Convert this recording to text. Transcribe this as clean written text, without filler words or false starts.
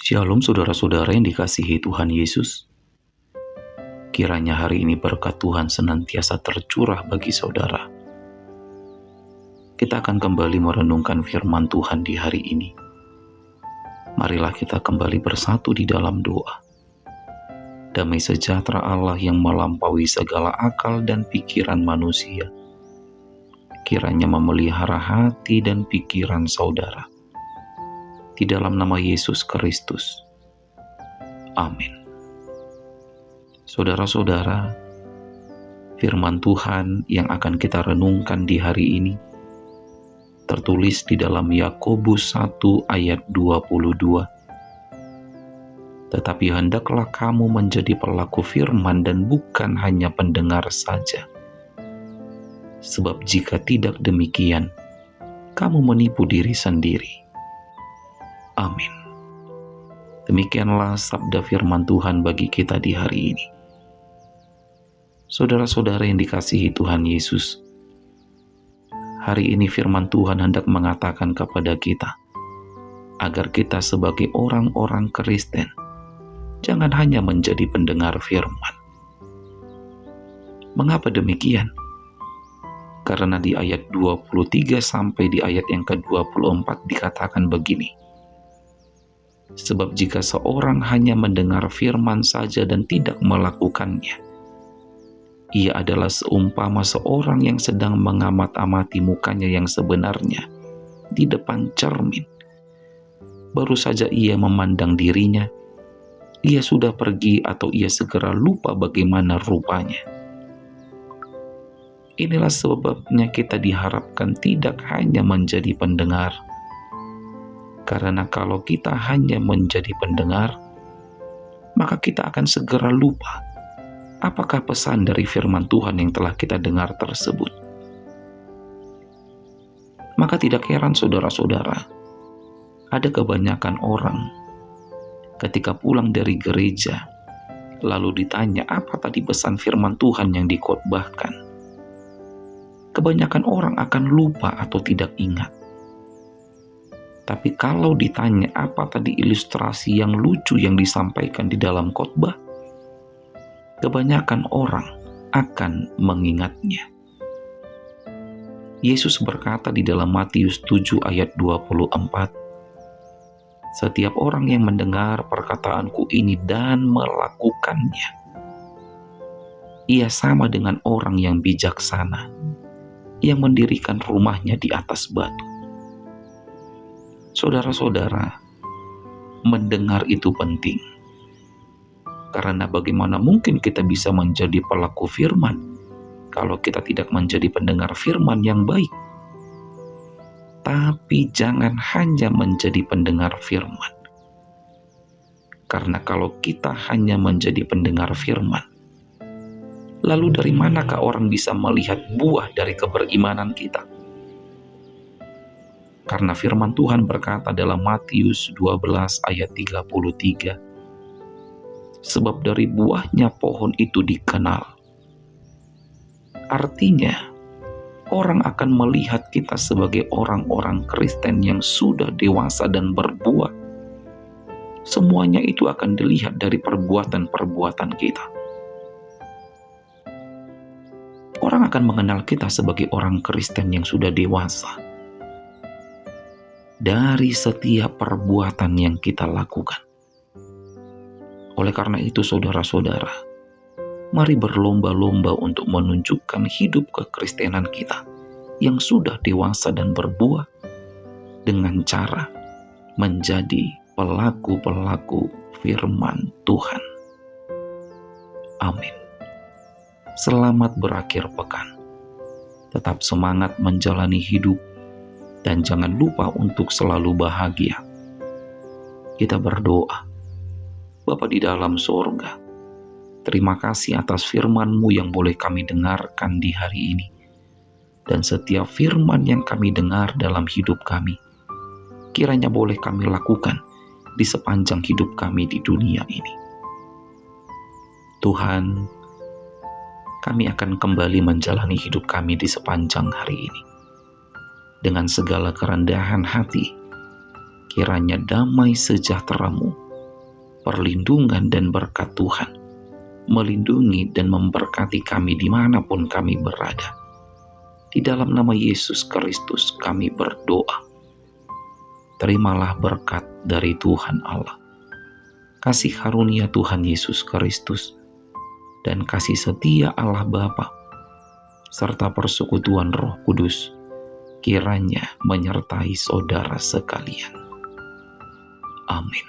Shalom saudara-saudara yang dikasihi Tuhan Yesus. Kiranya hari ini berkat Tuhan senantiasa tercurah bagi saudara. Kita akan kembali merenungkan firman Tuhan di hari ini. Marilah kita kembali bersatu di dalam doa. Damai sejahtera Allah yang melampaui segala akal dan pikiran manusia, kiranya memelihara hati dan pikiran saudara. Di dalam nama Yesus Kristus. Amin. Saudara-saudara, firman Tuhan yang akan kita renungkan di hari ini tertulis di dalam Yakobus 1 ayat 22. Tetapi hendaklah kamu menjadi pelaku firman dan bukan hanya pendengar saja. Sebab jika tidak demikian, kamu menipu diri sendiri. Amin. Demikianlah sabda firman Tuhan bagi kita di hari ini. Saudara-saudara yang dikasihi Tuhan Yesus, hari ini firman Tuhan hendak mengatakan kepada kita, agar kita sebagai orang-orang Kristen, jangan hanya menjadi pendengar firman. Mengapa demikian? Karena di ayat 23 sampai di ayat yang ke-24 dikatakan begini. Sebab jika seorang hanya mendengar firman saja dan tidak melakukannya, ia adalah seumpama seorang yang sedang mengamat-amati mukanya yang sebenarnya di depan cermin. Baru saja ia memandang dirinya, ia sudah pergi atau ia segera lupa bagaimana rupanya. Inilah sebabnya kita diharapkan tidak hanya menjadi pendengar, karena kalau kita hanya menjadi pendengar, maka kita akan segera lupa apakah pesan dari firman Tuhan yang telah kita dengar tersebut. Maka tidak heran saudara-saudara, ada kebanyakan orang ketika pulang dari gereja, lalu ditanya apa tadi pesan firman Tuhan yang dikhotbahkan. Kebanyakan orang akan lupa atau tidak ingat. Tapi kalau ditanya apa tadi ilustrasi yang lucu yang disampaikan di dalam khotbah, kebanyakan orang akan mengingatnya. Yesus berkata di dalam Matius 7 ayat 24, setiap orang yang mendengar perkataanku ini dan melakukannya, ia sama dengan orang yang bijaksana, yang mendirikan rumahnya di atas batu. Saudara-saudara, mendengar itu penting. Karena bagaimana mungkin kita bisa menjadi pelaku firman kalau kita tidak menjadi pendengar firman yang baik? Tapi jangan hanya menjadi pendengar firman. Karena kalau kita hanya menjadi pendengar firman, lalu dari manakah orang bisa melihat buah dari keberimanan kita? Karena firman Tuhan berkata dalam Matius 12 ayat 33, sebab dari buahnya pohon itu dikenal. Artinya, orang akan melihat kita sebagai orang-orang Kristen yang sudah dewasa dan berbuah. Semuanya itu akan dilihat dari perbuatan-perbuatan kita. Orang akan mengenal kita sebagai orang Kristen yang sudah dewasa dari setiap perbuatan yang kita lakukan. Oleh karena itu saudara-saudara, mari berlomba-lomba untuk menunjukkan hidup kekristenan kita yang sudah dewasa dan berbuah dengan cara menjadi pelaku-pelaku firman Tuhan. Amin. Selamat berakhir pekan. Tetap semangat menjalani hidup dan jangan lupa untuk selalu bahagia. Kita berdoa. Bapa di dalam sorga, terima kasih atas firman-Mu yang boleh kami dengarkan di hari ini. Dan setiap firman yang kami dengar dalam hidup kami, kiranya boleh kami lakukan di sepanjang hidup kami di dunia ini. Tuhan, kami akan kembali menjalani hidup kami di sepanjang hari ini. Dengan segala kerendahan hati, kiranya damai sejahtera-Mu perlindungan dan berkat Tuhan melindungi dan memberkati kami dimanapun kami berada. Di dalam nama Yesus Kristus kami berdoa. Terimalah berkat dari Tuhan Allah, kasih karunia Tuhan Yesus Kristus, dan kasih setia Allah Bapa, serta persekutuan Roh Kudus, kiranya menyertai saudara sekalian. Amin.